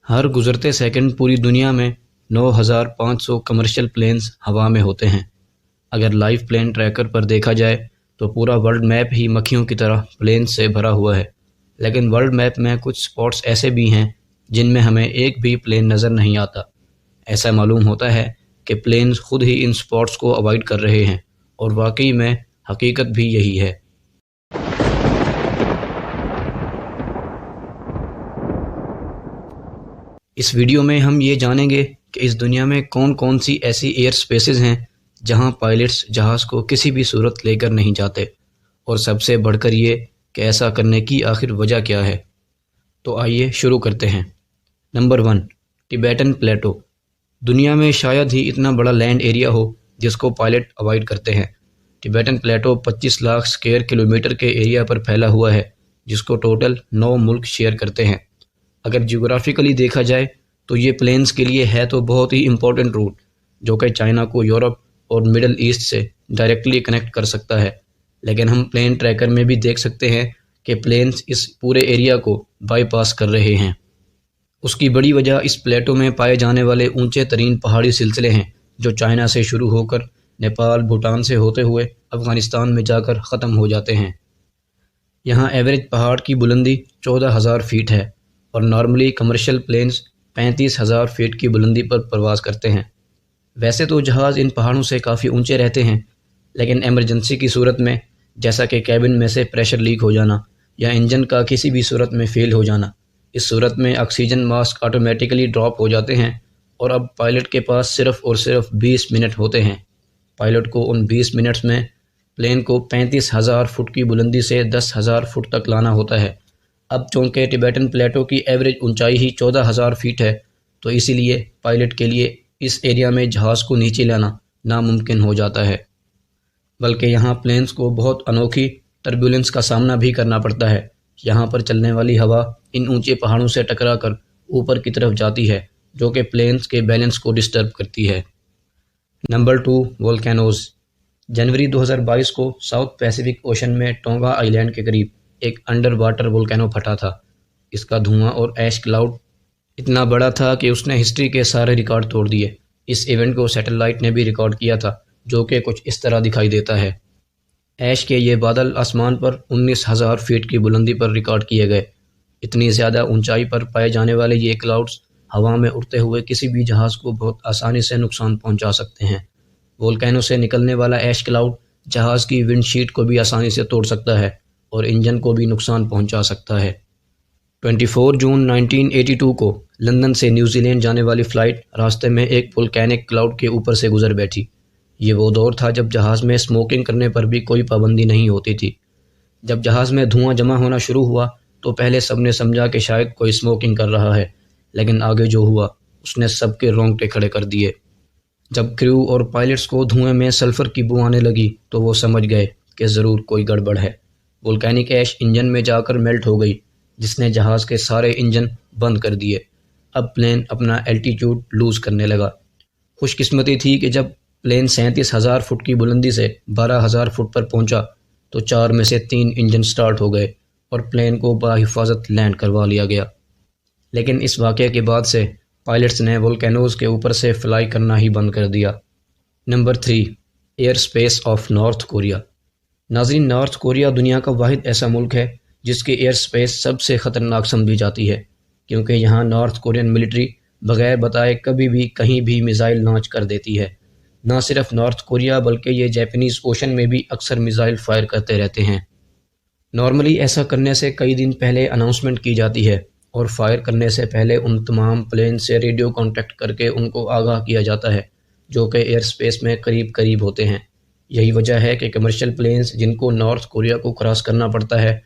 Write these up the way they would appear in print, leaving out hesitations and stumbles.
ہر گزرتے سیکنڈ پوری دنیا میں 9,500 کمرشل پلینز ہوا میں ہوتے ہیں۔ اگر لائیو پلین ٹریکر پر دیکھا جائے تو پورا ورلڈ میپ ہی مکھیوں کی طرح پلینز سے بھرا ہوا ہے، لیکن ورلڈ میپ میں کچھ سپاٹس ایسے بھی ہیں جن میں ہمیں ایک بھی پلین نظر نہیں آتا۔ ایسا معلوم ہوتا ہے کہ پلینز خود ہی ان سپاٹس کو اوائڈ کر رہے ہیں، اور واقعی میں حقیقت بھی یہی ہے۔ اس ویڈیو میں ہم یہ جانیں گے کہ اس دنیا میں کون کون سی ایسی ایئر سپیسز ہیں جہاں پائلٹس جہاز کو کسی بھی صورت لے کر نہیں جاتے، اور سب سے بڑھ کر یہ کہ ایسا کرنے کی آخر وجہ کیا ہے۔ تو آئیے شروع کرتے ہیں۔ Number 1، Tibetan plateau. دنیا میں شاید ہی اتنا بڑا لینڈ ایریا ہو جس کو پائلٹ اوائڈ کرتے ہیں۔ ٹبیٹن پلیٹو 25 لاکھ اسکوائر کلومیٹر کے ایریا پر پھیلا ہوا ہے، جس کو ٹوٹل 9 ملک شیئر کرتے ہیں۔ اگر جغرافیکلی دیکھا جائے تو یہ پلینز کے لیے ہے تو بہت ہی امپورٹنٹ روٹ، جو کہ چائنا کو یورپ اور مڈل ایسٹ سے ڈائریکٹلی کنیکٹ کر سکتا ہے، لیکن ہم پلین ٹریکر میں بھی دیکھ سکتے ہیں کہ پلینز اس پورے ایریا کو بائی پاس کر رہے ہیں۔ اس کی بڑی وجہ اس پلیٹو میں پائے جانے والے اونچے ترین پہاڑی سلسلے ہیں، جو چائنا سے شروع ہو کر نیپال، بھوٹان سے ہوتے ہوئے افغانستان میں جا کر ختم ہو جاتے ہیں۔ یہاں ایوریج پہاڑ کی بلندی 14,000 فیٹ ہے، اور نارملی کمرشل پلینز 35,000 فیٹ کی بلندی پر پرواز کرتے ہیں۔ ویسے تو جہاز ان پہاڑوں سے کافی اونچے رہتے ہیں، لیکن ایمرجنسی کی صورت میں، جیسا کہ کیبن میں سے پریشر لیک ہو جانا یا انجن کا کسی بھی صورت میں فیل ہو جانا، اس صورت میں آکسیجن ماسک آٹومیٹیکلی ڈراپ ہو جاتے ہیں، اور اب پائلٹ کے پاس صرف اور صرف 20 منٹ ہوتے ہیں۔ پائلٹ کو ان 20 منٹس میں پلین کو 35,000 فٹ کی بلندی سے 10,000 فٹ تک لانا ہوتا ہے۔ اب چونکہ ٹبیٹن پلیٹو کی ایوریج اونچائی ہی 14,000 فیٹ ہے، تو اسی لیے پائلٹ کے لیے اس ایریا میں جہاز کو نیچے لانا ناممکن ہو جاتا ہے، بلکہ یہاں پلینز کو بہت انوکھی ٹربولنس کا سامنا بھی کرنا پڑتا ہے۔ یہاں پر چلنے والی ہوا ان اونچے پہاڑوں سے ٹکرا کر اوپر کی طرف جاتی ہے، جو کہ پلینز کے بیلنس کو ڈسٹرب کرتی ہے۔ Number 2، volcanoes. جنوری 2022 کو ساؤتھ پیسیفک اوشن میں ٹونگا آئی لینڈ کے قریب ایک انڈر واٹر والکینو پھٹا تھا۔ اس کا دھواں اور ایش کلاؤڈ اتنا بڑا تھا کہ اس نے ہسٹری کے سارے ریکارڈ توڑ دیے۔ اس ایونٹ کو سیٹلائٹ نے بھی ریکارڈ کیا تھا، جو کہ کچھ اس طرح دکھائی دیتا ہے۔ ایش کے یہ بادل آسمان پر 19,000 فیٹ کی بلندی پر ریکارڈ کیے گئے۔ اتنی زیادہ اونچائی پر پائے جانے والے یہ کلاؤڈز ہوا میں اڑتے ہوئے کسی بھی جہاز کو بہت آسانی سے نقصان پہنچا سکتے ہیں۔ والکینو سے نکلنے والا ایش کلاؤڈ جہاز کی ونڈ شیٹ کو بھی آسانی سے توڑ سکتا ہے اور انجن کو بھی نقصان پہنچا سکتا ہے۔ 24 جون 1982 کو لندن سے نیوزی لینڈ جانے والی فلائٹ راستے میں ایک والکینک کلاؤڈ کے اوپر سے گزر بیٹھی۔ یہ وہ دور تھا جب جہاز میں اسموکنگ کرنے پر بھی کوئی پابندی نہیں ہوتی تھی۔ جب جہاز میں دھواں جمع ہونا شروع ہوا تو پہلے سب نے سمجھا کہ شاید کوئی اسموکنگ کر رہا ہے، لیکن آگے جو ہوا اس نے سب کے رونگٹے کھڑے کر دیے۔ جب کریو اور پائلٹس کو دھوئیں میں سلفر کی بو آنے لگی تو وہ سمجھ گئے کہ ضرور کوئی گڑبڑ ہے۔ والکینک ایش انجن میں جا کر میلٹ ہو گئی، جس نے جہاز کے سارے انجن بند کر دیے۔ اب پلین اپنا الٹیٹیوڈ لوز کرنے لگا۔ خوش قسمتی تھی کہ جب پلین 37,000 فٹ کی بلندی سے 12,000 فٹ پر پہنچا تو 4 میں سے 3 انجن سٹارٹ ہو گئے اور پلین کو بحفاظت لینڈ کروا لیا گیا۔ لیکن اس واقعے کے بعد سے پائلٹس نے والکینوز کے اوپر سے فلائی کرنا ہی بند کر دیا۔ Number 3، air space of North Korea. ناظرین، نارتھ کوریا دنیا کا واحد ایسا ملک ہے جس کی ایئر سپیس سب سے خطرناک سمجھی جاتی ہے، کیونکہ یہاں نارتھ کورین ملٹری بغیر بتائے کبھی بھی کہیں بھی میزائل لانچ کر دیتی ہے۔ نہ صرف نارتھ کوریا بلکہ یہ جیپنیز اوشن میں بھی اکثر میزائل فائر کرتے رہتے ہیں۔ نارملی ایسا کرنے سے کئی دن پہلے اناؤنسمنٹ کی جاتی ہے، اور فائر کرنے سے پہلے ان تمام پلین سے ریڈیو کانٹیکٹ کر کے ان کو آگاہ کیا جاتا ہے، جو کہ ایئر سپیس میں قریب قریب ہوتے ہیں۔ یہی وجہ ہے کہ کمرشل پلینز جن کو نارتھ کوریا کو کراس کرنا پڑتا ہے،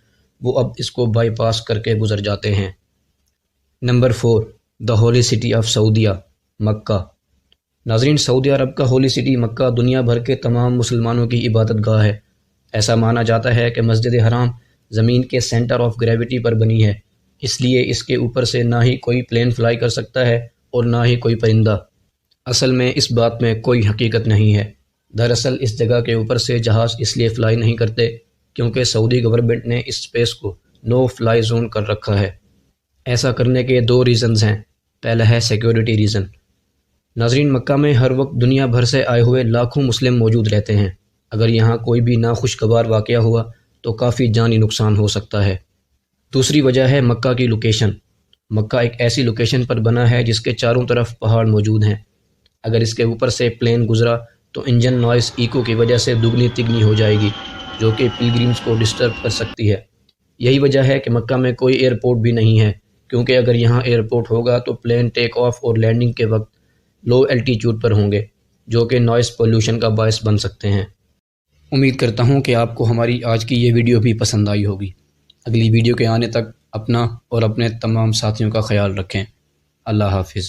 وہ اب اس کو بائی پاس کر کے گزر جاتے ہیں۔ Number 4، the holy city of سعودیہ، مکہ۔ ناظرین، سعودی عرب کا ہولی سٹی مکہ دنیا بھر کے تمام مسلمانوں کی عبادت گاہ ہے۔ ایسا مانا جاتا ہے کہ مسجد حرام زمین کے سینٹر آف گریوٹی پر بنی ہے، اس لیے اس کے اوپر سے نہ ہی کوئی پلین فلائی کر سکتا ہے اور نہ ہی کوئی پرندہ۔ اصل میں اس بات میں کوئی حقیقت نہیں ہے۔ دراصل اس جگہ کے اوپر سے جہاز اس لیے فلائی نہیں کرتے کیونکہ سعودی گورنمنٹ نے اس اسپیس کو نو فلائی زون کر رکھا ہے۔ ایسا کرنے کے 2 ریزنز ہیں۔ پہلا ہے سیکیورٹی ریزن۔ ناظرین، مکہ میں ہر وقت دنیا بھر سے آئے ہوئے لاکھوں مسلم موجود رہتے ہیں۔ اگر یہاں کوئی بھی ناخوشگوار واقعہ ہوا تو کافی جانی نقصان ہو سکتا ہے۔ دوسری وجہ ہے مکہ کی لوکیشن۔ مکہ ایک ایسی لوکیشن پر بنا ہے جس کے چاروں طرف پہاڑ موجود ہیں۔ اگر اس کے اوپر سے پلین گزرا تو انجن نوائز ایکو کی وجہ سے دگنی تگنی ہو جائے گی، جو کہ پلگرمز کو ڈسٹرب کر سکتی ہے۔ یہی وجہ ہے کہ مکہ میں کوئی ایئرپورٹ بھی نہیں ہے، کیونکہ اگر یہاں ایئرپورٹ ہوگا تو پلین ٹیک آف اور لینڈنگ کے وقت لو الٹیچیوڈ پر ہوں گے، جو کہ نوائز پولیوشن کا باعث بن سکتے ہیں۔ امید کرتا ہوں کہ آپ کو ہماری آج کی یہ ویڈیو بھی پسند آئی ہوگی۔ اگلی ویڈیو کے آنے تک اپنا اور اپنے تمام ساتھیوں کا خیال رکھیں۔ اللہ حافظ۔